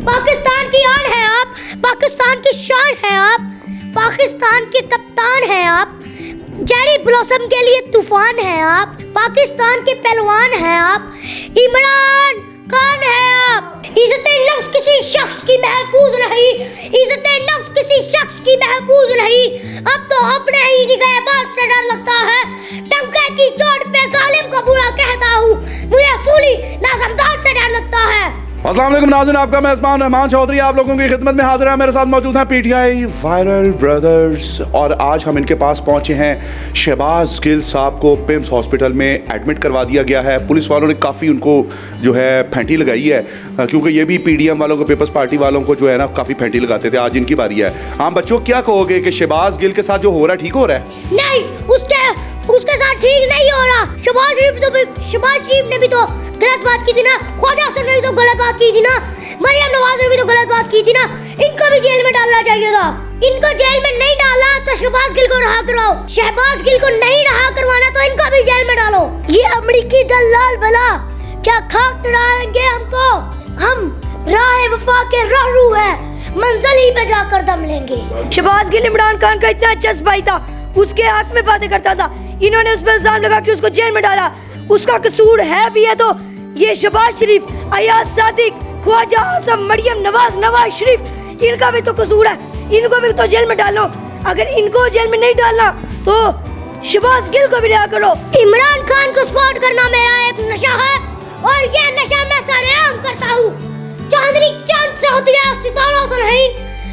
पाकिस्तान की आन है आप, पाकिस्तान की शान है आप, पाकिस्तान के कप्तान हैं आप, चेरी ब्लॉसम के लिए तूफान है आप, पाकिस्तान के पहलवान हैं आप, इमरान खान है आप। इज्जत नफ्स किसी शख्स की महफूज नहीं, इज्जत नफ्स किसी शख्स की महफूज नहीं। अब तो अपने ही निगहबान से डर लगता है, टंके की चोट पे जालिम को बुरा कहता हूँ, मुझे असूली नाज़मदार से डर लगता है। अस्सलाम वालेकुम नाज़रीन, आपका मेज़बान रहमान चौधरी आप लोगों की खिदमत में हाजिर है। मेरे साथ मौजूद हैं पीटीआई वायरल ब्रदर्स और आज हम इनके पास पहुंचे हैं। शहबाज गिल साहब को पिम्स हॉस्पिटल में एडमिट करवा दिया गया है। पुलिस वालों ने काफ़ी उनको जो है फैंटी लगाई है, क्योंकि ये भी पीडीएम वालों को, पीपल्स पार्टी वालों को जो है ना काफ़ी फैंटी लगाते थे। आज इनकी बारी है। आम बच्चों क्या कहोगे कि शहबाज गिल के साथ जो हो रहा है ठीक हो रहा है? नहीं, उसके साथ ठीक नहीं हो रहा। शहबाज शरीफ ने भी तो गलत बात की थी ना, ख्वाजा हसन ने भी तो गलत बात की थी ना, मरियम नवाज ने भी तो गलत बात की थी ना। इनको भी जेल में डालना चाहिए था। इनको जेल में नहीं डाला तो शहबाज गिल को रहा करवाओ, शहबाज गिल को नहीं रहा करवाना तो इनको भी जेल में डालो। ये अमरीकी दलाल भला क्या खाक चढ़ाएंगे हमको? हम राह वफा के राहरू है, मंजिल ही पे जाकर दम लेंगे। शहबाज गिल इमरान खान का इतना अच्छा भाई था, उसके हाथ में बातें करता था। इन्होंने उस पर इल्जाम लगा कि उसको जेल में डाला। उसका कसूर है भी है तो ये शहबाज शरीफ, अयाज सादिक, ख्वाजा आजम, मरियम नवाज, नवाज शरीफ, इनका भी तो कसूर है। इनको भी तो जेल में डालो। अगर इनको जेल में नहीं डालना तो शहबाज गिल को भी रिहा करो। इमरान खान को सपोर्ट करना मेरा एक नशा है और ये नशा मैं सरेआम करता हूँ। चांदनी चांद से होती है, सितारों से नहीं।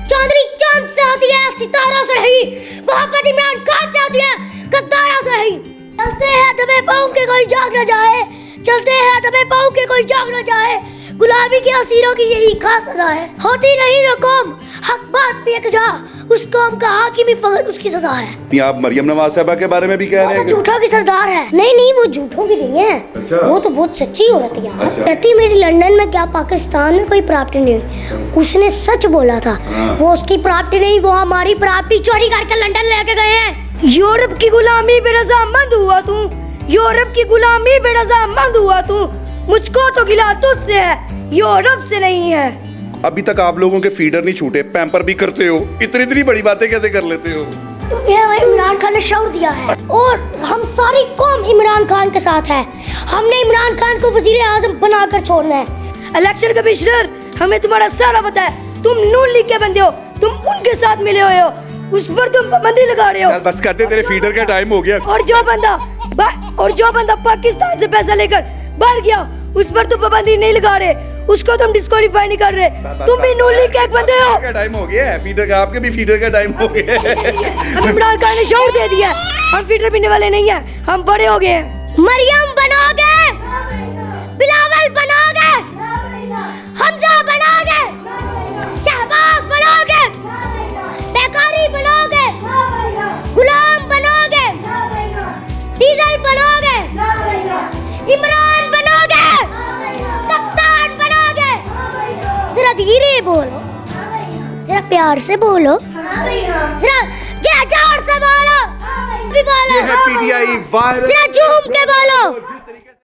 चांदनी चांद से होती है, सितारों से नहीं। मोहब्बत इमरान खान से होती है, गद्दारों से नहीं। चलते हैं दबे पाँव के कोई जाग न जाए, चलते हैं दबे पाँव के कोई जाग न जाए। गुलाबी के असीरों की यही खास सजा है। होती नहीं जो कौम हक बात पे एकजा, उस कौम का हाकिमी फकत उसकी सजा है। आप मरियम नवाज साहबा के बारे में भी कह रहे हैं? झूठों की सरदार है। नहीं, वो झूठों की नहीं है। अच्छा। वो तो बहुत सच्ची औरत है यार। अच्छा। कहती मेरी लंदन में क्या पाकिस्तान में कोई प्रॉपर्टी नहीं हुई। उसने सच बोला था। वो उसकी प्रॉपर्टी नहीं, वो हमारी प्रॉपर्टी चोरी करके लंदन लेके गए हैं। यूरोप की गुलामी पे रज़ामंद हुआ तू, यूरोप की गुलामी पे रज़ामंद हुआ तू। मुझको तो गिला तुझसे है, यूरोप से नहीं है। अभी तक आप लोगों के फीडर नहीं छूटे, पैम्पर भी करते हो, इतनी बड़ी बातें कैसे कर लेते हो? ये इमरान खान ने शौर दिया है और हम सारी कौम इमरान खान के साथ है। हमने इमरान खान को वजीर आजम बनाकर छोड़ना है। इलेक्शन कमिश्नर, हमें तुम्हारा सारा पता है। तुम नून लीग के बंदे हो, तुम उनके साथ मिले हुए हो, उस पर तुम पाबंदी लगा रहे हो। चल बस कर दे, तेरे फीडर का टाइम हो गया। और जो बंदा पाकिस्तान से पैसा लेकर बाहर गया, उस पर तुम पाबंदी नहीं लगा रहे, उसको तुम डिस्क्वालीफाई नहीं कर रहे। तुम भी नून लीग के एक बंदे हो। का टाइम हो गया है, फीडर का, आपके भी फीडर का टाइम हो गया है। हम इमरान खान ने शौर दे दिया, हम फीडर पीने वाले नहीं हैं, हम बड़े हो गए हैं। मरियम बनोगे, बिलावल बनोगे, हमजा बनोगे, शहबाज बनोगे, बेकारी बनोगे, गुलाम बनोगे, डीजल बनोगे, इमरान बनोगे, कप्तान बनोगे। जरा धीरे बोलो, जरा प्यार से बोलो, जरा जोर से बोलो, भी बोलो। ये है पीटीआई वायरल। जरा झूम के बोलो।